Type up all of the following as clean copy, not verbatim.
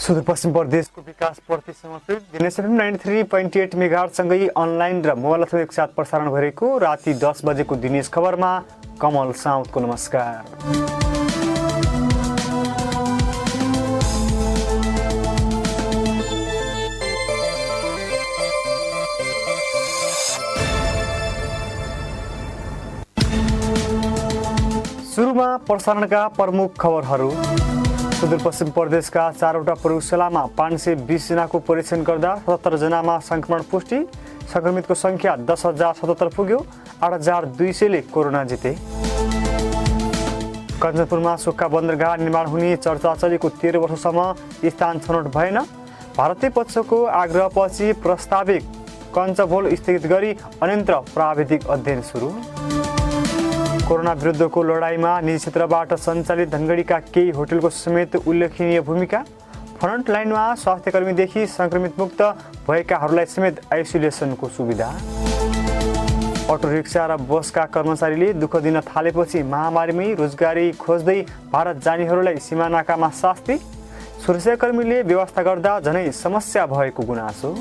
सुदूरपश्चिम प्रदेशको विकासप्रति समर्पित Dinesh FM 93.8 मेगाहर्जसँगै online र मोबाइल अथवा एकसाथ प्रसारण भएको राति 10 बजेको दिनेश खबरमा कमल साउदको नमस्कार। सुरुमा प्रसारणका प्रमुख खबरहरू। सुदूरपश्चिम प्रदेशका 4वटा प्रयोगशालामा 520 जनाको परीक्षण गर्दा 77 जनामा संक्रमण पुष्टि। संक्रमितको संख्या 10,077 पुग्यो। 8,200 ले कोरोना जिते। कञ्चनपुरमा सुक्खा बन्दरगाह निर्माण हुने चर्चा चलेको 13 वर्षसम्म स्थान छनौट भएन। भारतीय पक्षको आग्रहपछि प्रस्तावित कञ्चभोल स्थगित गरी अन्यन्त्र प्राविधिक अध्ययन सुरु। कोरोना विरुद्धको लडाईँमा निजी क्षेत्रबाट सञ्चालित धनगढीका केही होटलको समेत उल्लेखनीय भूमिका। फ्रन्ट लाइनमा स्वास्थ्यकर्मीदेखि संक्रमित मुक्त भएकाहरूलाई समेत आइसोलेसनको सुविधा। अटो रिक्सा र बसका कर्मचारीले दुःख दिन थालेपछि महामारीमै रोजगारी खोज्दै भारत जानेहरूलाई सीमानाकामा शास्ति। सुरक्षाकर्मीले व्यवस्था गर्दा झनै समस्या भएको गुनासो।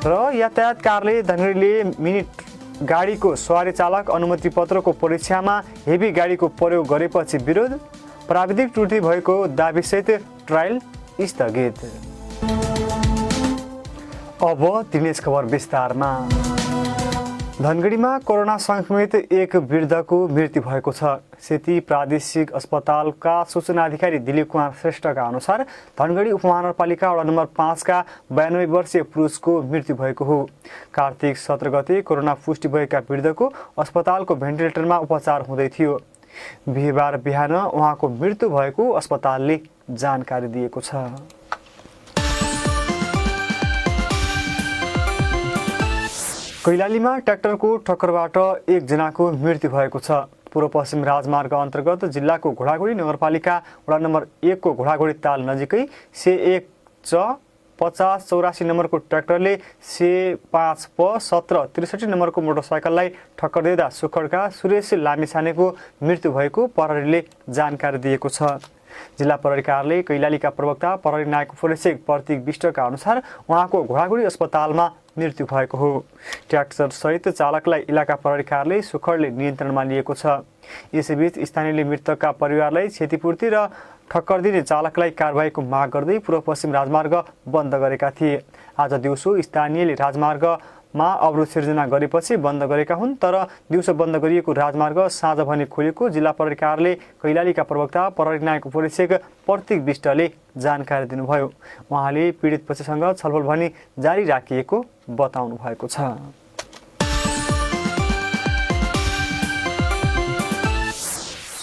र यातायात कार्यालय धनगढीले मिनिट गाडीको सवारी चालक अनुमति पत्रको परीक्षामा हेभी गाडीको प्रयोग गरेपछि विरोध। प्राविधिक त्रुटि भएको दाबीसहित ट्रायल स्थगित। अब दिनेश खबर विस्तारमा। धनगढीमा कोरोना संक्रमित एक वृद्धको मृत्यु भएको छ। सेती प्रादेशिक अस्पतालका सूचना अधिकारी दिलीप कुमार श्रेष्ठका अनुसार धनगढी उपमहानगरपालिका वडा नम्बर 5 का 92 वर्षीय पुरुषको मृत्यु भएको हो। कार्तिक 17 गते कोरोना पुष्टि भएका वृद्धको अस्पतालको भेन्टिलेटरमा उपचार हुँदै थियो। बिहीबार बिहान उहाँको मृत्यु भएको अस्पतालले जानकारी दिएको छ। कैलालीमा ट्र्याक्टरको ठक्करबाट एकजनाको मृत्यु भएको छ। पूर्व पश्चिम राजमार्ग अन्तर्गत जिल्लाको घोडागुडी नगरपालिका वडा नम्बर 1 को घोडागुडी ताल नजिकै C1 5084 नम्बरको ट्र्याक्टरले C5 प 1763 नम्बरको मोटरसाइकललाई ठक्कर दिँदा सुखडका सुरेश लामिछानेको मृत्यु भएको प्रहरीले जानकारी दिएको छ। जिल्ला प्रहरी कार्यालय कैलालीका प्रवक्ता प्रहरी नायक उपरीक्षक प्रतीक विष्टका अनुसार उहाँको घोडागुडी अस्पतालमा मृत्यु भएको हो। ट्र्याक्टर सहित चालकलाई इलाका प्रहरी कार्यालय सुखडले नियन्त्रणमा लिएको छ। यसैबीच स्थानीयले मृतकका परिवारलाई क्षतिपूर्ति र ठक्कर दिने चालकलाई कारबाहीको माग गर्दै पूर्व पश्चिम राजमार्ग बन्द गरेका थिए। आज दिउँसो स्थानीयले राजमार्गमा अवरोध सिर्जना गरेपछि बन्द गरेका हुन्। तर दिउँसो बन्द गरिएको राजमार्ग साँझ भने खोलेको जिल्ला प्रहरी कार्यालय कैलालीका प्रवक्ता प्रहरी नायक उपरीक्षक प्रतीक विष्टले जानकारी दिनुभयो। उहाँले पीडित पक्षसँग छलफल भने जारी राखिएको बताउनु भएको छ।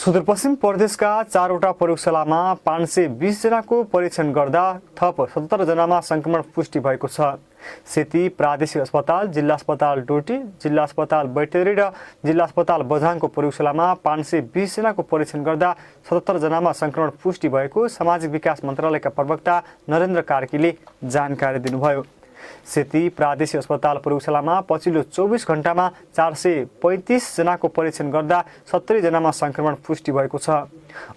सुदूरपश्चिम प्रदेशका 4वटा प्रयोगशालामा 520 जनाको परीक्षण गर्दा थप 77 जनामा संक्रमण पुष्टि भएको छ। सेती प्रादेशिक अस्पताल, जिल्ला अस्पताल डोटी, जिल्ला अस्पताल बैतडी र जिल्ला अस्पताल बझाङको प्रयोगशालामा 520 जनाको परीक्षण गर्दा 77 जनामा संक्रमण पुष्टि भएको सामाजिक विकास मन्त्रालयका प्रवक्ता नरेन्द्र कार्कीले जानकारी दिनुभयो। सेती प्रादेशिक अस्पताल प्रयोगशालामा पछिल्लो 24 घण्टामा 435 जनाको परीक्षण गर्दा 70 जनामा संक्रमण पुष्टि भएको छ।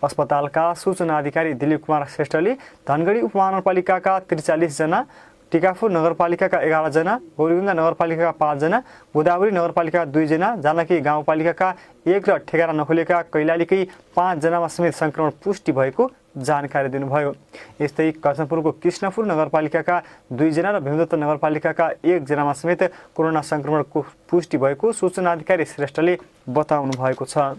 अस्पतालका सूचना अधिकारी दिलीप कुमार श्रेष्ठले धनगढी उपमहानगरपालिकाका 43 जना, टिकापुर नगरपालिकाका 11 जना, गौरीगङ्गा नगरपालिकाका 5 जना, गोदावरी नगरपालिकाका 2 जना, जानकी गाउँपालिकाका 1 र ठेगाना नखोलेका कैलालीकै 5 जनामा समेत संक्रमण पुष्टि भएको जानकारी दिनुभयो। यस्तै कञ्चनपुरको कृष्णपुर नगरपालिकाका 2 जना र भीमदत्त नगरपालिकाका 1 जनामा समेत कोरोना संक्रमणको पुष्टि भएको सूचना अधिकारी श्रेष्ठले बताउनु भएको छ।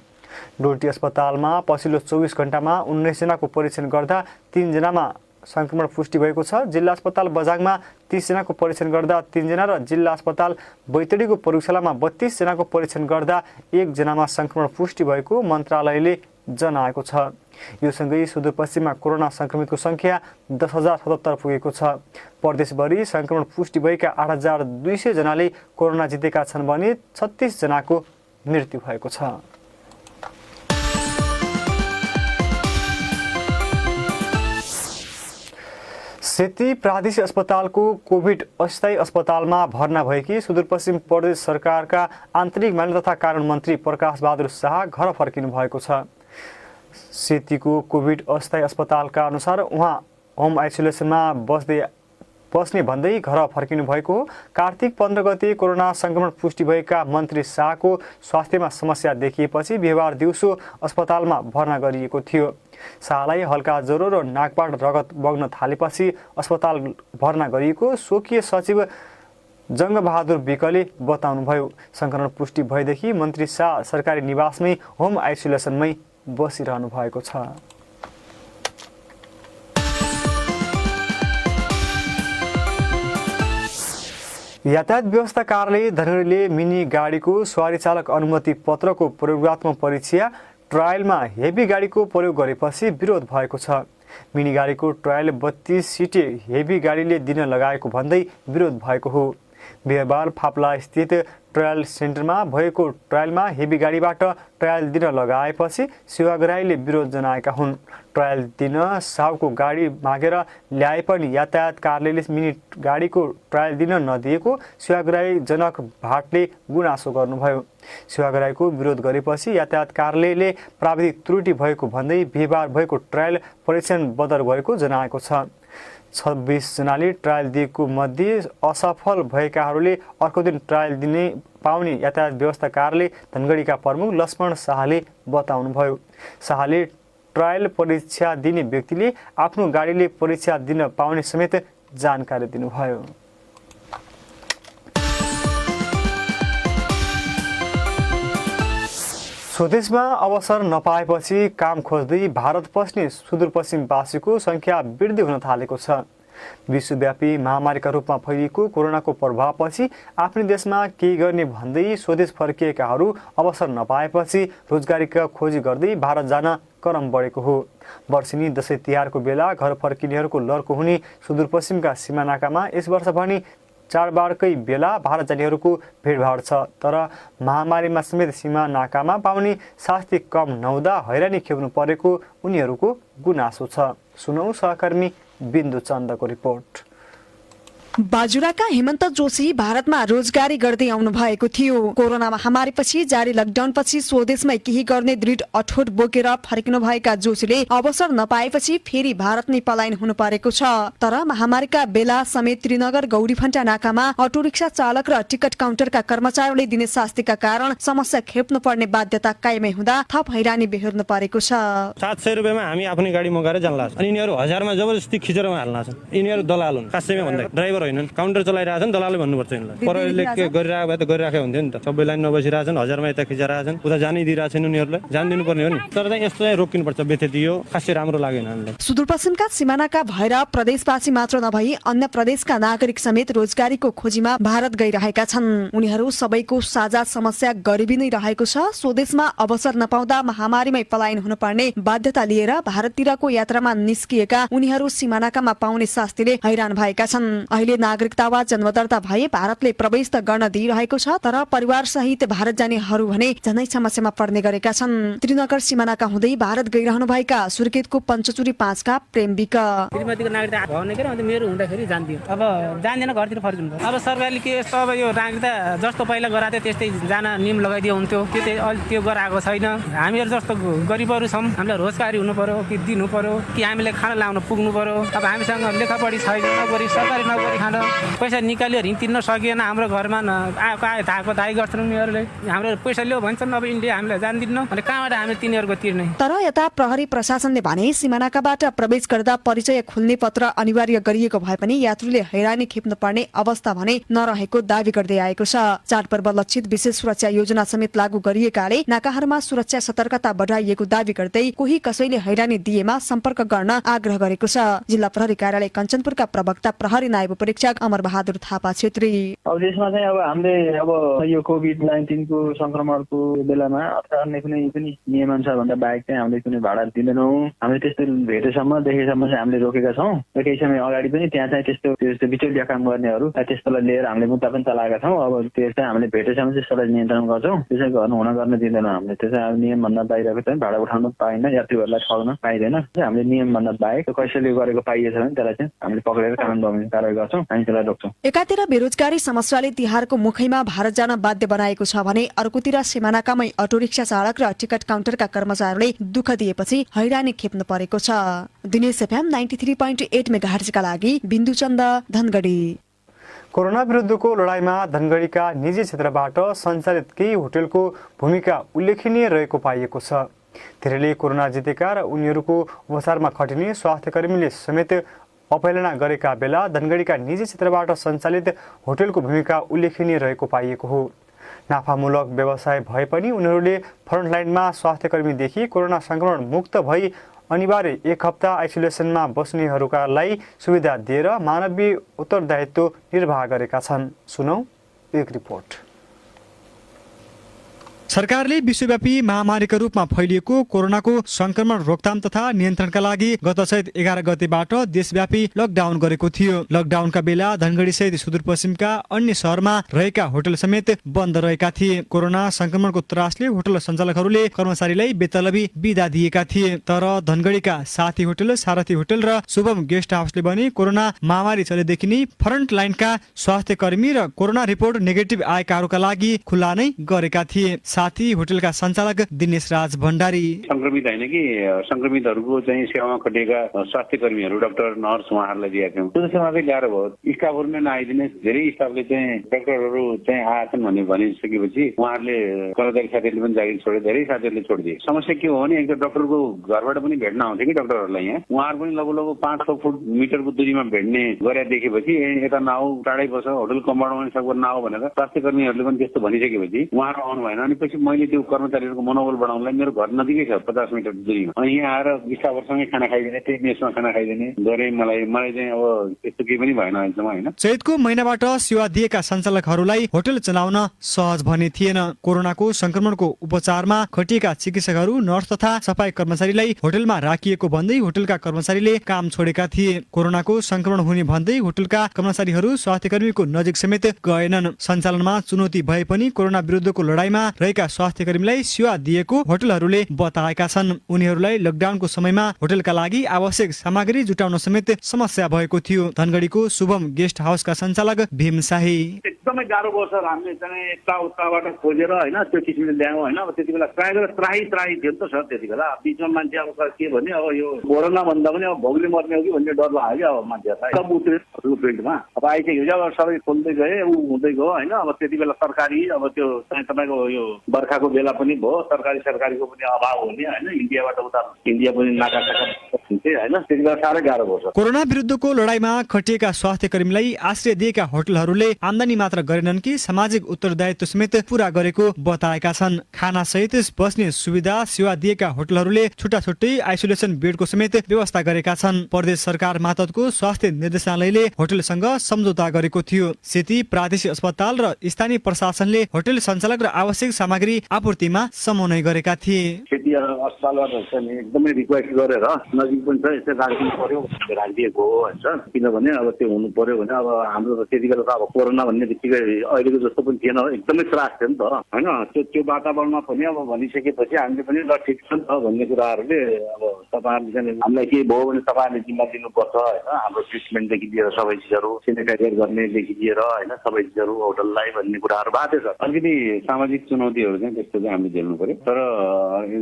डोटी अस्पतालमा पछिल्लो 24 घण्टामा 19 जनाको परीक्षण गर्दा 3 जनामा संक्रमण पुष्टि भएको छ। जिल्ला अस्पताल बझाङमा 30 जनाको परीक्षण गर्दा 3 जना र जिल्ला अस्पताल बैतडीको प्रयोगशालामा 32 जनाको परीक्षण गर्दा 1 जनामा संक्रमण पुष्टि भएको मन्त्रालयले जनाएको छ। यो सँगै सुदूरपश्चिममा कोरोना संक्रमितको संख्या 10,077 पुगेको छ। प्रदेशभरि संक्रमण पुष्टि भएका 8,200 जनाले कोरोना जितेका छन् भने 36 जनाको मृत्यु भएको छ। सेती प्रादेशिक अस्पतालको कोभिड अस्थायी अस्पतालमा भर्ना भएकी सुदूरपश्चिम प्रदेश सरकारका आन्तरिक मामिला तथा कानुन मन्त्री प्रकाश बहादुर शाह घर फर्किनु भएको छ। सेतीको कोभिड अस्थायी अस्पतालका अनुसार उहाँ होम आइसोलेसनमा बस्ने भन्दै घर फर्किनु भएको हो। कार्तिक 15 गते कोरोना संक्रमण पुष्टि भएका मन्त्री शाहको स्वास्थ्यमा समस्या देखिएपछि बिहीबार दिउँसो अस्पतालमा भर्ना गरिएको थियो। शाहलाई हल्का ज्वरो र नाकबाट रगत बग्न थालेपछि अस्पताल भर्ना गरिएको स्वकीय सचिव जङ्गबहादुर विकले बताउनुभयो। संक्रमण पुष्टि भएदेखि मन्त्री शाह सरकारी निवासमै होम आइसोलेसनमै बसिरहनु भएको छ। यातायात व्यवस्था कार्यालय धनगढीले मिनी गाडीको सवारी चालक अनुमति पत्रको प्रयोगात्मक परीक्षा ट्रायलमा हेभी गाडीको प्रयोग गरेपछि विरोध भएको छ। मिनी गाडीको ट्रायल 32 सिटे हेभी गाडीले दिन लगाएको भन्दै विरोध भएको हो। बिहीबार फाप्ला स्थित ट्रायल सेन्टरमा भएको ट्रायलमा हेभी गाडीबाट ट्रायल दिन लगाएपछि सेवाग्राहीले विरोध जनाएका हुन्। ट्रायल दिन साउको गाडी मागेर ल्याए पनि यातायात कार्यालयले मिनी गाडीको ट्रायल दिन नदिएको सेवाग्राही जनक भाटले गुनासो गर्नुभयो। सेवाग्राहीको विरोध गरेपछि यातायात कार्यालयले प्राविधिक त्रुटि भएको भन्दै बिहीबार भएको ट्रायल परीक्षण बदर गरेको जनाएको छ। 26 जनाले ट्रायल दिएको मध्ये असफल भएकाहरूले अर्को दिन ट्रायल दिने पाउने यातायात व्यवस्था कार्यालय धनगढीका प्रमुख लक्ष्मण शाहले बताउनुभयो। शाहले ट्रायल परीक्षा दिने व्यक्तिले आफ्नो गाडीले परीक्षा दिन पाउने समेत जानकारी दिनुभयो। स्वदेशमा अवसर नपाएपछि काम खोज्दै भारत पस्ने सुदूरपश्चिमवासीको सङ्ख्या वृद्धि हुन थालेको छ। विश्वव्यापी महामारीका रूपमा फैलिएको कोरोनाको प्रभावपछि आफ्नै देशमा केही गर्ने भन्दै स्वदेश फर्किएकाहरू अवसर नपाएपछि रोजगारीका खोजी गर्दै भारत जान क्रम बढेको हो। वर्षेनी दशैं तिहारको बेला घर फर्किनेहरूको लर्को हुने सुदूरपश्चिमका सीमानाकामा यस वर्ष भने चाडबाडकै बेला भारत जानेहरूको भिडभाड छ। तर महामारीमा समेत सीमा नाकामा पाउने शास्ति कम नहुँदा हैरानी खेप्नु परेको उनीहरूको गुनासो छ। सुनौ सहकर्मी बिन्दु चन्दको रिपोर्ट। बाजुराका हेमन्त जोशी भारतमा रोजगारी गर्दै आउनु भएको थियो। कोरोना महामारीपछि जारी लकडाउनपछि स्वदेशमै केही गर्ने दृढ अठोट बोकेर फर्किनु भएका जोशीले अवसर नपाएपछि फेरि भारत नै पलायन हुनु परेको छ। तर महामारीका बेला समेत त्रिनगर गौरीफन्टा नाकामा अटो रिक्सा चालक र टिकट काउन्टरका कर्मचारीले दिने शास्तिका कारण समस्या खेप्नु पर्ने बाध्यता कायमै हुँदा थप हैरानी बेहोर्नु परेको छ। 700 रुपैयाँमा हामी आफ्नै गाडी मगाएर जान्ला अनि यिनीहरू 1000 मा जबरजस्ती खिचेर हाल्न छन्। यिनीहरू दलाल हुन् खासैमा भन्दै ड्राइभर काउन्टर चलाइरहेछन् दलालले भन्नुपर्छ यिनलाई। परले के गरिरहेको भए त गरिराखेको हुन्थ्यो नि त। सबै लाइन नबसिरहेछन् 1000 मा यता खिचिरहेछन् उता जानै दिइरहेछन् उनीहरूलाई जान दिनुपर्ने हो नि। तर चाहिँ यस्तो चाहिँ रोकिनुपर्छ बेथेती हो खासै राम्रो लागेन हामीलाई। सुदूरपश्चिमका सीमानाका भएर प्रदेशवासी मात्र नभई अन्य प्रदेशका नागरिक समेत रोजगारीको खोजीमा भारत गइरहेका छन्। उनीहरू सबैको साझा समस्या गरिबी नै रहेको छ। स्वदेशमा अवसर नपाउँदा महामारीमै पलायन हुनुपर्ने बाध्यता लिएर भारततिरको यात्रामा निस्किएका उनीहरू सीमानाकामा पाउने शास्तिले हैरान भएका छन्। अहिले नागरिकता वा जन्मदर्ता भए भारतले प्रवेश त गर्न दिइरहेको छ तर परिवार सहित भारत जानेहरू भने झनै समस्यामा पर्ने गरेका छन्। त्रिनगर सीमानाका हुँदै भारत गइरहनु भएका सुर्खेतको पञ्चचुरी 5 का प्रेमविक श्रीमतीको नागरिकता भवन के अन्त मेरो हुँदाखेरि जान्दियो। अब जान्दैन घरतिर फर्किनु। अब सरकारले के यस्तो अब यो नागरिकता जस्तो पहिला गराथे त्यस्तै जान नियम लगाइदियो हुन्थ्यो। त्यो गराएको छैन। हामीहरू जस्तो गरिबहरू छौँ हामीलाई रोजगारी हुनु पर्यो कि दिनु पर्यो कि हामीले खाना ल्याउन पुग्नु पर्यो। अब हामीसँग लेखापढी छैन नगरी सरकारी नगरी खान पैसा निकाल्यो ऋण तिर्न सकिएन। हाम्रो घरमा थाको दाइ गर्छन् उनीहरूले हाम्रो पैसा ल्याऊ भन्छन्। अब इन्डिया हामीलाई जान्दिन्न अनि कहाँबाट हामी तिनीहरूको तिर्ने। तर यता प्रहरी प्रशासनले भने सीमानाकाबाट प्रवेश गर्दा परिचय खुल्ने पत्र अनिवार्य गरिएको भए पनि यात्रुले हैरानी खेप्नु पर्ने अवस्था भने नरहेको दावी गर्दै आएको छ। चाडपर्व लक्षित विशेष सुरक्षा योजना समेत लागू गरिएकाले नाकाहरूमा सुरक्षा सतर्कता बढाइएको दावी गर्दै कोही कसैले हैरानी दिएमा सम्पर्क गर्न आग्रह गरेको छ। जिल्ला प्रहरी कार्यालय कञ्चनपुरका प्रवक्ता प्रहरी नायब परीक्षक अमर बहादुर थापा छेत्री। अब यसमा चाहिँ अब हामीले अब यो कोभिड-19 को संक्रमणको बेलामा अथवा अन्य कुनै पनि नियमअनुसार भन्दा बाहेक चाहिँ हामीले कुनै भाडा दिँदैनौँ। हामीले त्यस्तो भेटेसम्म देखेसम्म चाहिँ हामीले रोकेका छौँ। र केही समय अगाडि पनि त्यहाँ चाहिँ त्यस्तो बिचौलिया काम गर्नेहरू त्यस्तोलाई लिएर हामीले मुद्दा पनि चलाएका छौँ। अब त्यो चाहिँ हामीले भेटेसम्म चाहिँ त्यसलाई नियन्त्रण गर्छौँ। त्यसै गर्न दिँदैनौँ। हामीले त्यसै अब नियमभन्दा बाहिरको चाहिँ भाडा उठाउन पाइन्न यात्रीहरूलाई ठग्न पाइँदैन। हामीले नियमभन्दा बाहेक कसैले गरेको पाइएछ भने त्यसलाई चाहिँ हामीले पक्रेर कानुन बमोजिम कारवाही गर्छौँ। गर्छौँ, हामी त्यसलाई रोक्छौँ। एकातिर बेरोजगारी समस्याले तिहारको मुखैमा भारत जान बाध्य बनाएको छ भने अर्कोतिर सिमानाकामै अटो रिक्सा चालक र टिकट काउन्टरका कर्मचारीले दुःख दिएपछि हैरानी खेप्नु परेको छ। दिनेश एफएम 93.8 मेगाहर्जका लागि बिन्दुचन्द धनगढी। कोरोना विरुद्धको लडाईँमा धनगढीका निजी क्षेत्रबाट सञ्चालित केही होटलको भूमिका उल्लेखनीय रहेको पाइएको छ। धेरैले कोरोना जितेका र उनीहरूको उपचारमा खटिने स्वास्थ्यकर्मीले समेत अपहेलना गरेका बेला धनगढीका निजी क्षेत्रबाट सञ्चालित होटलको भूमिका उल्लेखनीय रहेको पाइएको हो। नाफामूलक व्यवसाय भए पनि उनीहरूले फ्रन्टलाइनमा स्वास्थ्यकर्मीदेखि कोरोना संक्रमण मुक्त भई अनिवार्य 1 हप्ता आइसोलेसनमा बस्नेहरूका लागि सुविधा दिएर मानवीय उत्तरदायित्व निर्वाह गरेका छन्। सुनौ एक रिपोर्ट। सरकारले विश्वव्यापी महामारीका रूपमा फैलिएको कोरोनाको संक्रमण रोकथाम तथा नियन्त्रणका लागि गत चैत 11 गतेबाट देशव्यापी लकडाउन गरेको थियो। लकडाउनका बेला धनगढी सहित सुदूरपश्चिमका अन्य शहरमा रहेका होटल समेत बन्द रहेका थिए। कोरोना संक्रमणको त्रासले होटल सञ्चालकहरूले कर्मचारीलाई बेतलबी बिदा दिएका थिए। तर धनगढीका साथी होटल, सारथी होटल र शुभम गेस्ट हाउसले भने कोरोना महामारी चलेदेखि नै फ्रन्ट लाइनका स्वास्थ्य कर्मी र कोरोना रिपोर्ट नेगेटिभ आएकाहरूका लागि खुल्ला नै गरेका थिए। साथी होटलका सञ्चालक दिनेश राज भण्डारी संक्रमित होइन कि संक्रमितहरूको चाहिँ सेवामा खटिएका स्वास्थ्य कर्मीहरू, डाक्टर, नर्स उहाँहरूलाई दिएका थियौँ। त्यो सेवा चाहिँ गाह्रो भयो। स्टाफहरू नै नआइदिने, धेरै स्टाफले चाहिँ डाक्टरहरू चाहिँ आएछन् भन्ने भनिसकेपछि उहाँहरूले कर्मचारी साथीहरूले पनि जागिर छोडे, धेरै साथीहरूले छोडिदिए। समस्या के हो भने एक त डाक्टरको घरबाट पनि भेट्न आउँथ्यो कि डाक्टरहरूलाई यहाँ, उहाँहरू पनि लगभग 500 फुट मिटरको दूरीमा भेट्ने गरे देखेपछि यता नआऊ, टाढै बस, होटल कम्पाउन्डमा पनि सबभर नआऊ भनेर स्वास्थ्य कर्मीहरूले पनि त्यस्तो भनिसकेपछि उहाँहरू आउनु भएन। अनि पछि मैले त्यो कर्मचारीहरूको मनोबल बढाउनलाई मेरो घर नजिकै छ 50 मिटर दूरीमा, अनि यहाँ आएर स्टाफहरूसँगै खाना खाइदिने, त्यही मेसमा खाना खाइदिने गरे। मलाई चाहिँ अब त्यस्तो केही पनि भएन अहिलेसम्म होइन। चैतको महिनाबाट सेवा दिएका सञ्चालकहरूलाई होटल चलाउन सहज भने थिएन। कोरोनाको संक्रमणको उपचारमा खटिएका चिकित्सकहरू, नर्स तथा सफाई कर्मचारीलाई होटलमा राखिएको भन्दै होटलका कर्मचारीले काम छोडेका थिए। कोरोनाको संक्रमण हुने भन्दै होटलका कर्मचारीहरू स्वास्थ्यकर्मीको नजिक समेत गएनन्। सञ्चालनमा चुनौती भए पनि कोरोना विरुद्धको लडाईँमा रहेका स्वास्थ्यकर्मीलाई सेवा दिएको होटलहरूले बताएका छन्। उनीहरूलाई लकडाउनको समयमा होटलका लागि आवश्यक सामग्री जुटाउन समेत समस्या भएको थियो। धनगढीको शुभम गेस्ट हाउसका सञ्चालक भीम शाही एकदमै गाह्रो भयो सर। हामीले चाहिँ यता उताबाट खोजेर होइन त्यो किसिमले ल्यायौँ होइन। अब त्यति बेला त्राही थियो नि त सर। त्यति बेला बिचमा मान्छे अब सर के भने अब यो कोरोना भन्दा पनि अब भोगले मर्ने हो कि भन्ने डर लाग्यो अब मान्छेहरूलाई। सब उत्रियो फिल्डमा अब आइसक्यो, अब सबै खोल्दै गए, ऊ हुँदै गयो होइन। अब त्यति बेला सरकारी अब त्यो चाहिँ तपाईँको यो बर्खाको बेला पनि भयो, सरकारीको पनि अभाव हुने होइन। इन्डियाबाट उता इन्डिया पनि नाकासाका हुन्थे होइन। त्यति बेला साह्रै गाह्रो भयो सर। कोरोना विरुद्धको लडाईँमा खटिएका स्वास्थ्य कर्मीलाई आश्रय दिएका होटलहरूले आमदानी मात्र गरेनन् कि सामाजिक उत्तरदायित्व समेत पूरा गरेको बताएका छन्। खाना सहित बस्ने सुविधा सेवा दिएका होटलहरूले छुट्टा छुट्टै आइसोलेसन बेडको समेत व्यवस्था गरेका छन्। प्रदेश सरकार मातहतको स्वास्थ्य निर्देशनालयले होटलसँग सम्झौता गरेको थियो। सेती प्रादेशिक अस्पताल र स्थानीय प्रशासनले होटल सञ्चालक र आवश्यक सामग्री आपूर्तिमा समन्वय गरेका थिए। खेती अस्पतालबाट चाहिँ एकदमै रिक्वेस्ट गरेर नजिक पनि छ यसो राखिदिनु पर्यो राखिदिएको हो होइन सर। किनभने अब त्यो हुनु पर्यो भने अब हाम्रो त त्यति बेला त अब कोरोना भन्ने बित्तिकै अहिलेको जस्तो पनि थिएन, एकदमै त्रास थियो नि त होइन। त्यो वातावरणमा पनि अब भनिसकेपछि हामीले पनि ल ठिक छ नि त भन्ने कुराहरूले अब तपाईँहरूले चाहिँ हामीलाई केही भयो भने तपाईँहरूले जिम्मा दिनुपर्छ होइन। हाम्रो ट्रिटमेन्टदेखि लिएर सबै चिजहरू, सेनिटाइजर गर्नेदेखि लिएर होइन सबै चिजहरू होटललाई भन्ने कुराहरू भएको थियो सर। अलिकति सामाजिक चुनौतीहरू चाहिँ त्यस्तो चाहिँ हामीले झेल्नु पर्यो। तर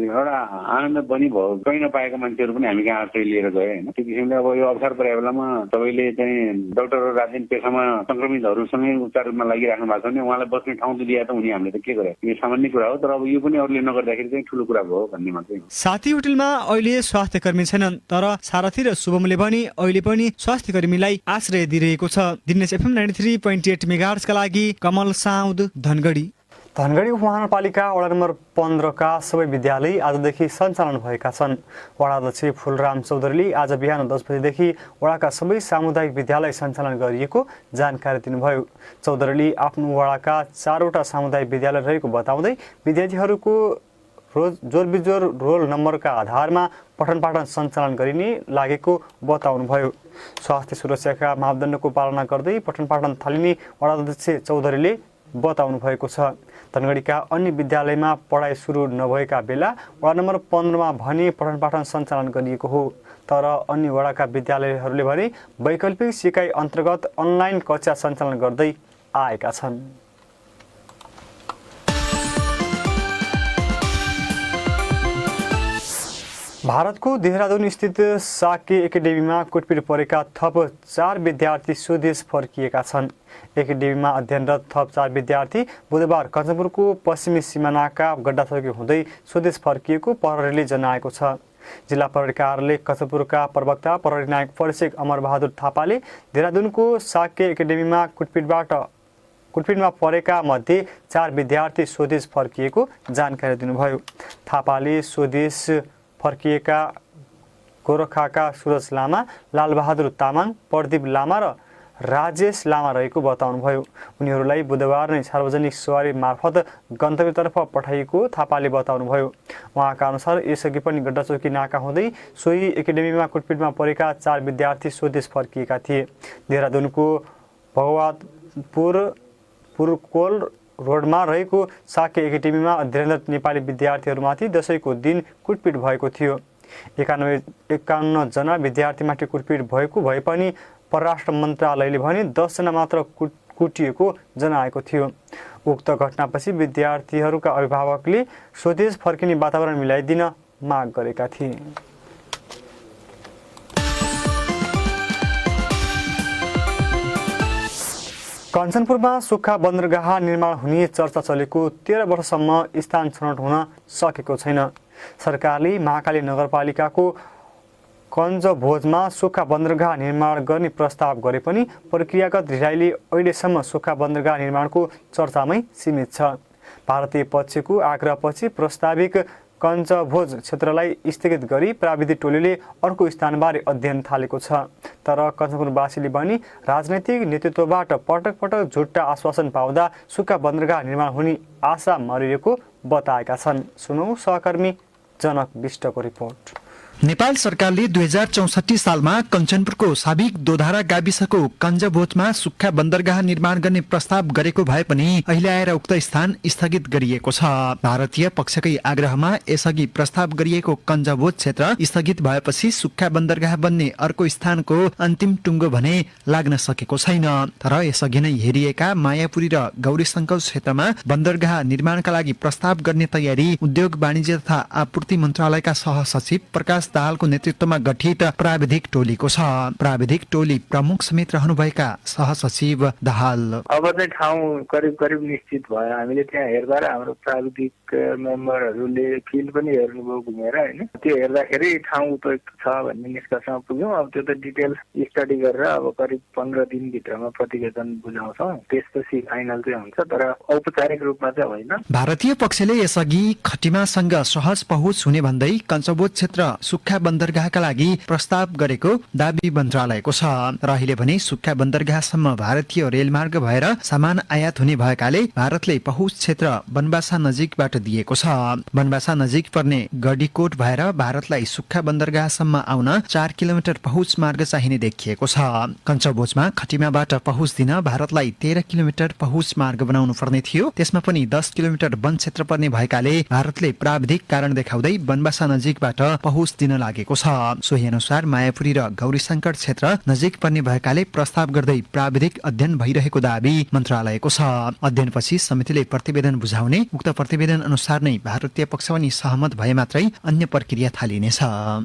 एउटा आनन्द पनि भयो, कहीँ नपाएका मान्छेहरू पनि हामी कहाँ आश्रय लिएर गए होइन। त्यो किसिमले अब यो अवसर परेको बेलामा तपाईँले चाहिँ डाक्टरहरू राजनीतिक पेसामा संक्रमितहरूसँगै उपचारमा लागिराख्नु भएको छ भने उहाँलाई बस्ने ठाउँ त दिए त उनी हामीले त के गरे, यो सामान्य कुरा हो। तर अब यो पनि अरूले नगर्दाखेरि चाहिँ ठुलो कुरा भयो भन्ने मात्रै। साथी होटलमा अहिले स्वास्थ्य कर्मी छैनन्, तर सारथी र शुभमले पनि अहिले पनि स्वास्थ्य कर्मीलाई आश्रय दिइरहेको छ। दिनेश एफएम 93.8 मेगाहर्जका लागि कमल साउद धनगढी। धनगढी उपमहानगरपालिका वडा नम्बर 15 का सबै विद्यालय आजदेखि सञ्चालन भएका छन्। वडा अध्यक्ष फुलराम चौधरीले आज बिहान 10 बजेदेखि वडाका सबै सामुदायिक विद्यालय सञ्चालन गरिएको जानकारी दिनुभयो। चौधरीले आफ्नो वडाका 4वटा सामुदायिक विद्यालय रहेको बताउँदै विद्यार्थीहरूको जोरबिजोर रोल नम्बरका आधारमा पठन पाठन सञ्चालन गरिने लागेको बताउनुभयो। स्वास्थ्य सुरक्षाका मापदण्डको पालना गर्दै पठन पाठन थालिने वडा अध्यक्ष चौधरीले बताउनु भएको छ। धनगढीका अन्य विद्यालयमा पढाइ सुरु नभएका बेला वार्ड नम्बर 15 मा भने पठन पाठन सञ्चालन गरिएको हो। तर अन्य वडाका विद्यालयहरूले भने वैकल्पिक सिकाइ अन्तर्गत अनलाइन कक्षा सञ्चालन गर्दै आएका छन्। भारतको देहरादून स्थित साके एकाडेमीमा कुटपिट परेका थप 4 विद्यार्थी स्वदेश फर्किएका छन्। एकाडेमीमा अध्ययनरत थप 4 विद्यार्थी बुधबार कञ्चनपुरको पश्चिमी सिमानाका गड्डाचौकी हुँदै स्वदेश फर्किएको प्रहरीले जनाएको छ। जिल्ला प्रहरी कार्यालय कञ्चनपुरका प्रवक्ता प्रहरी नायक परिक्षक अमरबहादुर थापाले देहरादूनको साके एकाडेमीमा कुटपिटमा परेका मध्ये 4 विद्यार्थी स्वदेश फर्किएको जानकारी दिनुभयो। थापाले स्वदेश फर्किएका गोरखाका सुरज लामा, लालबहादुर तामाङ, प्रदीप लामा र राजेश लामा रहेको बताउनुभयो। उनीहरूलाई बुधबार नै सार्वजनिक सवारी मार्फत गन्तव्यतर्फ पठाइएको थापाले बताउनुभयो। उहाँका अनुसार यसअघि पनि गड्डाचौकी नाका हुँदै सोही एकाडेमीमा कुटपिटमा परेका 4 विद्यार्थी स्वदेश फर्किएका थिए। देहरादूनको भगवतपुर पुरकोल रोडमा रहेको साके एकाडेमीमा अध्ययनरत नेपाली विद्यार्थीहरूमाथि दशैंको दिन कुटपिट भएको थियो। 51 जना विद्यार्थीमाथि कुटपिट भएको भए पनि परराष्ट्र मन्त्रालयले भने 10 जना मात्र कुटिएको जनाएको थियो। उक्त घटनापछि विद्यार्थीहरूका अभिभावकले स्वदेश फर्किने वातावरण मिलाइदिन माग गरेका थिए। कञ्चनपुरमा सुक्खा बन्दरगाह निर्माण हुने चर्चा चलेको 13 वर्षसम्म स्थान छनौट हुन सकेको छैन। सरकारले महाकाली नगरपालिकाको कञ्जभोजमा सुक्खा बन्दरगाह निर्माण गर्ने प्रस्ताव गरे पनि प्रक्रियागत ढिलाइले अहिलेसम्म सुक्खा बन्दरगाह निर्माणको चर्चामै सीमित छ। भारतीय पक्षको आग्रहपछि प्रस्ताविक कञ्जभोज क्षेत्रलाई स्थगित गरी प्राविधिक टोलीले अर्को स्थानबारे अध्ययन थालेको छ। तर कञ्चनपुरवासीले पनि राजनैतिक नेतृत्वबाट पटक पटक झुट्टा आश्वासन पाउँदा सुक्खा बन्दरगाह निर्माण हुने आशा मरिएको बताएका छन्। सुनौ सहकर्मी जनक विष्टको रिपोर्ट। नेपाल सरकारले 2064 सालमा कञ्चनपुरको साबिक दोधारा गाविसको कञ्जभोजमा सुक्खा बन्दरगाह निर्माण गर्ने प्रस्ताव गरेको भए पनि अहिले आएर उक्त स्थान स्थगित गरिएको छ। भारतीय पक्षकै आग्रहमा यसअघि प्रस्ताव गरिएको कञ्जभोज क्षेत्र स्थगित भएपछि सुक्खा बन्दरगाह बन्ने अर्को स्थानको अन्तिम टुङ्गो भने लाग्न सकेको छैन। तर यसअघि नै हेरिएका मायापुरी र गौरीशङ्कर क्षेत्रमा बन्दरगाह निर्माणका लागि प्रस्ताव गर्ने तयारी उद्योग वाणिज्य तथा आपूर्ति मन्त्रालयका सहसचिव प्रकाश दाहालको नेतृत्वमा गठित प्राविधिक टोलीको छ। प्राविधिक टोली प्रमुख समेत रहनुभएका सहसचिव दाहाल अब चाहिँ ठाउँ करिब निश्चित भयो। हामीले त्यहाँ हेर्दा र हाम्रो प्राविधिक मेम्बरहरूले फिल्ड पनि हेर्नुभयो घुमेर हैन, त्यो हेर्दाखेरि ठाउँ उपयुक्त छ भन्ने निष्कर्षमा पुग्यौँ। अब त्यो त डिटेल स्टडी गरेर अब करिब 15 दिनभित्रमा प्रतिवेदन बुझाउँछौँ, त्यसपछि फाइनल चाहिँ हुन्छ, तर औपचारिक रूपमा चाहिँ होइन। भारतीय पक्षले यसअघि खटिमासँग सहज पहुँच हुने भन्दै कञ्चबोध क्षेत्र सुक्खा बन्दरगाहका लागि प्रस्ताव गरेको दाबी मन्त्रालयको छ। र अहिले भने सुक्खा बन्दरगाहसम्म भारतीय रेलमार्ग भएर सामान आयात हुने भएकाले भारतले पहुँच क्षेत्र बनबासा नजिकबाट दिएको छ। बनबासा नजिक पर्ने गडीकोट भएर भारतलाई सुक्खा बन्दरगाहसम्म आउन 4 किलोमिटर पहुँच मार्ग चाहिने देखिएको छ। कञ्चबोजमा खटिमाबाट पहुँच दिन भारतलाई 13 किलोमिटर पहुँच मार्ग बनाउनु पर्ने थियो। त्यसमा पनि 10 किलोमिटर वन क्षेत्र पर्ने भएकाले भारतले प्राविधिक कारण देखाउँदै बनबासा नजिकबाट पहुँच दिन लागेको छ। सोही अनुसार मायापुरी र गौरीशङ्कर क्षेत्र नजिक पर्ने भएकाले प्रस्ताव गर्दै प्राविधिक अध्ययन भइरहेको दाबी मन्त्रालयको छ। अध्ययनपछि समितिले प्रतिवेदन बुझाउने, उक्त प्रतिवेदन अनुसार नै भारतीय पक्ष पनि सहमत भए मात्रै अन्य प्रक्रिया थालिनेछ।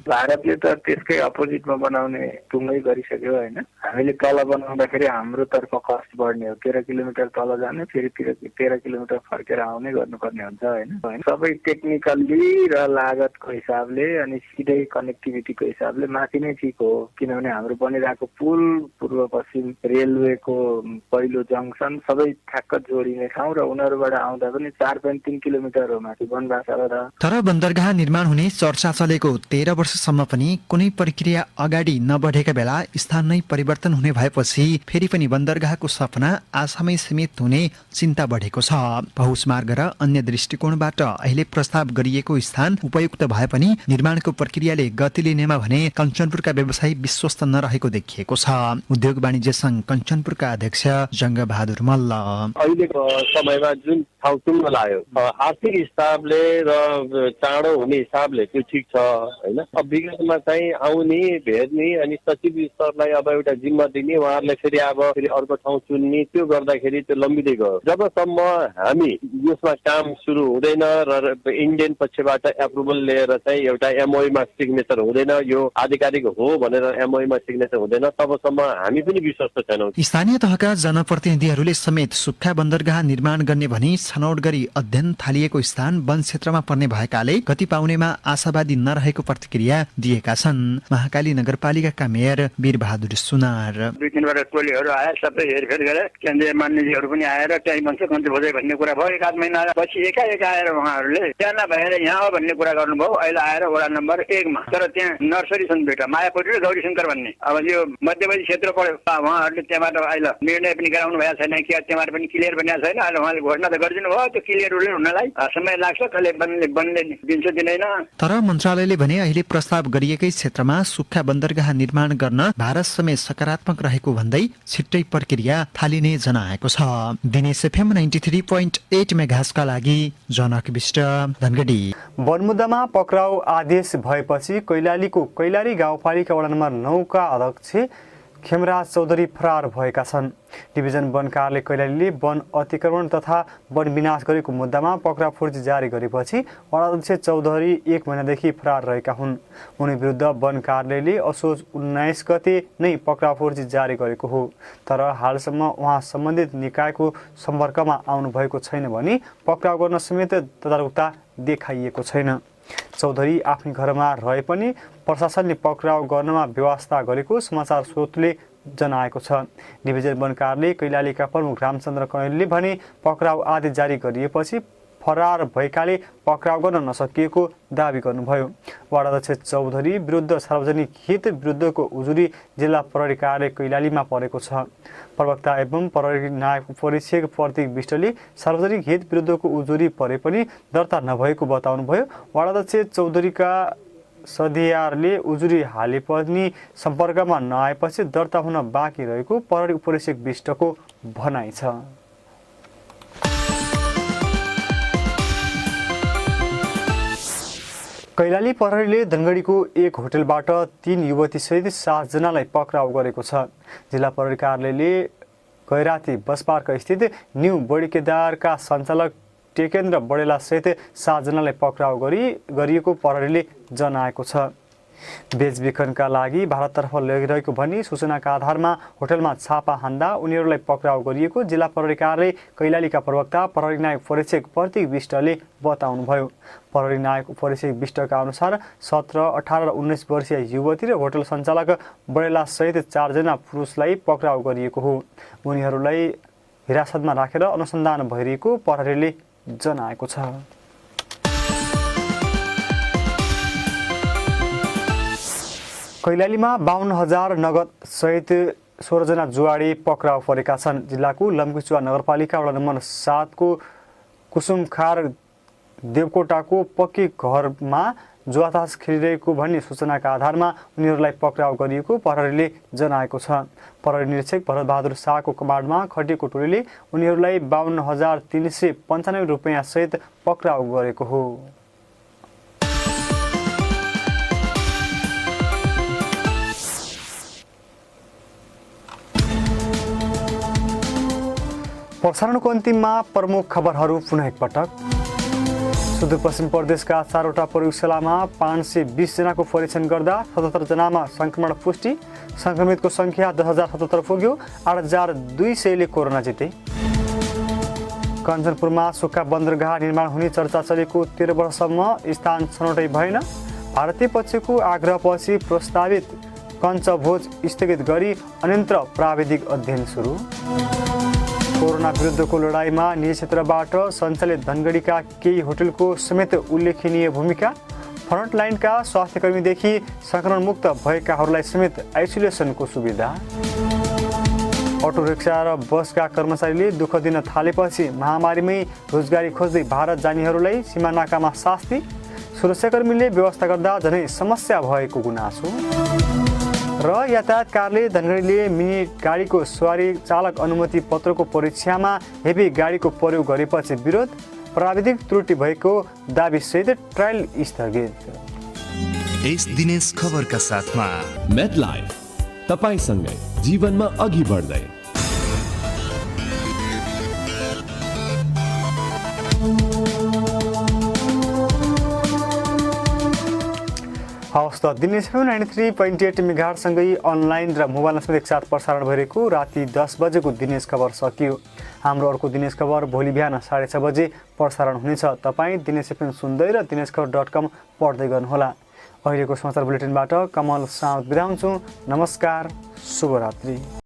भारतले त त्यसकै अपोजिटमा बनाउने टुङ्गै गरिसक्यो हैन। हामीले तल बनाउँदाखेरि हाम्रो तर्फ कस्ट बढ्ने हो, 13 किलोमिटर तल जाने, फेरि 13 किलोमिटर फर्केर आउने गर्नुपर्ने हुन्छ हैन। सबै टेक्निकल्ली र लागतको हिसाबले अनि सिधै कनेक्टिभिटीको हिसाबले माथि नै ठिक हो, किनभने हाम्रो बनिरहेको पुल पूर्व पश्चिम रेलवेको पहिलो जङ्सन सबै ठ्याक्क जोडिने ठाउँ र उनीहरूबाट आउँदा पनि 4.3 किलोमिटर हो माथि बनबासाबाट। तर बन्दरगाह निर्माण हुने चर्चा चलेको 13 वर्षसम्म पनि कुनै प्रक्रिया अगाडि नबढेका बेला स्थान नै परिवर्तन हुने भएपछि फेरि पनि बन्दरगाहको सपना आशामै सीमित हुने चिन्ता बढेको छ। पहुँच मार्ग र अन्य दृष्टिकोणबाट अहिले प्रस्ताव गरिएको स्थान उपयुक्त भए पनि निर्माणको प्रक्रिया प्रक्रियाले गति लिनेमा भने कञ्चनपुरका व्यवसायी विश्वस्त नरहेको देखिएको छ। उद्योग वाणिज्य संघ कञ्चनपुरका अध्यक्ष जङ्गबहादुर मल्ल अहिलेको समयमा जुन ठाउँ टुङ्गो लाग्यो आर्थिक हिसाबले र चाँडो हुने हिसाबले त्यो ठिक छ होइन। अब विगतमा चाहिँ आउने भेट्ने अनि सचिव स्तरलाई अब एउटा जिम्मा दिने उहाँहरूलाई फेरि अर्को ठाउँ चुन्ने त्यो गर्दाखेरि त्यो लम्बिँदै गयो। जबसम्म हामी यसमा काम सुरु हुँदैन र इन्डियन पक्षबाट एप्रुभल लिएर चाहिँ एउटा एमओयूमा सिग्नेचर हुँदैन, यो आधिकारिक हो भनेर एमओयूमा सिग्नेचर हुँदैन, तबसम्म हामी पनि विश्वस्त छैनौँ। स्थानीय तहका जनप्रतिनिधिहरूले समेत सुक्खा बन्दरगाह निर्माण गर्ने भनी छनौट गरी अध्ययन थालिएको स्थान वन क्षेत्रमा पर्ने भएकाले गति पाउनेमा आशावादी नरहेको प्रतिक्रिया दिएका छन्। महाकाली नगरपालिकाका मेयर वीरबहादुर सुनार 2-3 वटा टोलीहरू आए, सबै हेरफेर गरे, केन्द्रीय मान्यजीहरू पनि आएर त्यही भन्छ कन्ट्री खोजे भन्ने कुरा भयो। 1-8 महिना पछि एकाएक आएर उहाँहरूले त्यहाँ नभएर यहाँ हो भन्ने कुरा गर्नुभयो। अहिले आएर वडा नम्बर 1 मा तर त्यहाँ नर्सरी छन् दुईटा, मायापट्टि र गौरीशङ्कर भन्ने। अब यो मध्यवर्ती क्षेत्र पर्यो, उहाँहरूले त्यहाँबाट अहिले निर्णय पनि गराउनु भएको छैन कि त्यहाँबाट पनि क्लियर बनिएको छैन। अहिले उहाँले घोषणा त गरिदिनु भयो, त्यो क्लियर हुनलाई समय लाग्छ, कहिले बन्ने दिन्छ दिँदैन। तर मन्त्रालयले भने अहिले प्रस्ताव गरिएकै क्षेत्रमा सुक्खा बन्दरगाह निर्माण गर्न भारत समेत सकारात्मक रहेको भन्दै छिट्टै प्रक्रिया थालिने जनाएको छ। दिनेश एफएम 93.8 मेगाहर्जका लागि जनक विष्ट, धनगढी। वनमुद्दामा पक्राउ आदेश भएपछि कैलालीको कैलाली गाउँपालिका वडा नम्बर 9 का अध्यक्ष खेमराज चौधरी फरार भएका छन्। डिभिजन वन कार्यालय कैलालीले वन अतिक्रमण तथा वन विनाश गरेको मुद्दामा पक्राउ फर्जी जारी गरेपछि वडाध्यक्ष चौधरी 1 महिनादेखि फरार रहेका हुन्। उनी विरुद्ध वन कार्यालयले असोज 19 गते नै पक्राउ फर्जी जारी गरेको हो। तर हालसम्म उहाँ सम्बन्धित निकायको सम्पर्कमा आउनुभएको छैन भने पक्राउ गर्न समेत तदारुकता देखाइएको छैन। चौधरी आफ्नै घरमा रहे पनि प्रशासनले पक्राउ गर्नमा व्यवस्था गरेको समाचार स्रोतले जनाएको छ। डिभिजन वन कार्यालय कैलालीका प्रमुख रामचन्द्र कणेलले भने पक्राउ आदेश जारी गरिएपछि फरार भएकाले पक्राउ गर्न नसकिएको दावी गर्नुभयो। वडाध्यक्ष चौधरी विरुद्ध सार्वजनिक हित विरुद्धको उजुरी जिल्ला प्रहरी कार्यालय कैलालीमा परेको छ। प्रवक्ता एवं प्रहरी नायक उपरीक्षक प्रतीक विष्टले सार्वजनिक हित विरुद्धको उजुरी परे पनि दर्ता नभएको बताउनुभयो। वडाध्यक्ष चौधरीका सधियारले उजुरी हाले पनि सम्पर्कमा नआएपछि दर्ता हुन बाँकी रहेको प्रहरी उपरीक्षक विष्टको भनाइ छ। कैलाली प्रहरीले धनगढीको एक होटलबाट 3 युवतीसहित 7 जनालाई पक्राउ गरेको छ। जिल्ला प्रहरी कार्यालयले गैराती बस पार्क स्थित न्यू बडीकेदारका सञ्चालक टेकेन्द्र बडेला सहित 7 जनालाई पक्राउ गरिएको प्रहरीले जनाएको छ। बेचबिखनका लागि भारततर्फ लगिरहेको भनी सूचनाका आधारमा होटलमा छापा हान्दा उनीहरूलाई पक्राउ गरिएको जिल्ला प्रहरी कार्यालय कैलालीका प्रवक्ता प्रहरी नायक परीक्षक प्रतीक विष्टले बताउनुभयो। प्रहरी नायक परीक्षक विष्टका अनुसार 17, 18 र 19 वर्षीय युवती र होटल सञ्चालक बडेला सहित 4 जना पुरुषलाई पक्राउ गरिएको हो। उनीहरूलाई हिरासतमा राखेर अनुसन्धान भइरहेको प्रहरीले जनाएको छ। कैलालीमा 52,000 नगद सहित 16 जना जुवाडी पक्राउ परेका छन्। जिल्लाको लम्कुचुवा नगरपालिका वडा नम्बर 7 को कुसुमखार देवकोटाको पक्की घरमा जुवातास खेलिरहेको भन्ने सूचनाका आधारमा उनीहरूलाई पक्राउ गरिएको प्रहरीले जनाएको छ। प्रहरी निरीक्षक भरतबहादुर शाहको कमान्डमा खटिएको टोलीले उनीहरूलाई 52,395 रुपैयाँ सहित पक्राउ गरेको हो। प्रसारणको अन्तिममा प्रमुख खबरहरू पुनः एकपटक। सुदूरपश्चिम प्रदेशका 4वटा प्रयोगशालामा 520 जनाको परीक्षण गर्दा 77 जनामा संक्रमण पुष्टि। संक्रमितको संख्या 10,077 पुग्यो। 8,200ले कोरोना जिते। कञ्चनपुरमा सुक्खा बन्दरगाह निर्माण हुने चर्चा चलेको 13 वर्षसम्म स्थान छनौटै भएन। भारतीय पक्षको आग्रहपछि प्रस्तावित कञ्चभोज स्थगित गरी अन्यन्त्र प्राविधिक अध्ययन सुरु। कोरोना विरुद्धको लडाईँमा निजी क्षेत्रबाट सञ्चालित धनगढीका केही होटलको समेत उल्लेखनीय भूमिका। फ्रन्टलाइनका स्वास्थ्यकर्मीदेखि संक्रमणमुक्त भएकाहरूलाई समेत आइसोलेसनको सुविधा। अटो रिक्सा र बसका कर्मचारीले दुःख दिन थालेपछि महामारीमै रोजगारी खोज्दै भारत जानेहरूलाई सीमा नाकामा शास्ति। सुरक्षाकर्मीले व्यवस्था गर्दा झनै समस्या भएको गुनासो र यातायात कार्यालय धनगढीले मिनी गाडीको सवारी चालक अनुमति पत्रको परीक्षामा हेभी गाडीको प्रयोग गरेपछि विरोध, प्राविधिक त्रुटि भएको दाबीसहित ट्रायल स्थगित। देश दिनेश खबरका साथमा मेडलाइफ, तपाईसँगै जीवनमा अघि बढ्दै। हवस् त दिनेश 93.8 मेगाहर्जसँगै अनलाइन र मोबाइल समेत एकसाथ प्रसारण भइरहेको राति 10 बजेको दिनेश खबर सकियो। हाम्रो अर्को दिनेश खबर भोलि बिहान 6:30 बजे प्रसारण हुनेछ। तपाईँ दिनेश एफएम सुन्दै र दिनेशखबर.com पढ्दै गर्नुहोला। अहिलेको समाचार बुलेटिनबाट कमल साउद बिदा हुन्छु। नमस्कार, शुभरात्रि।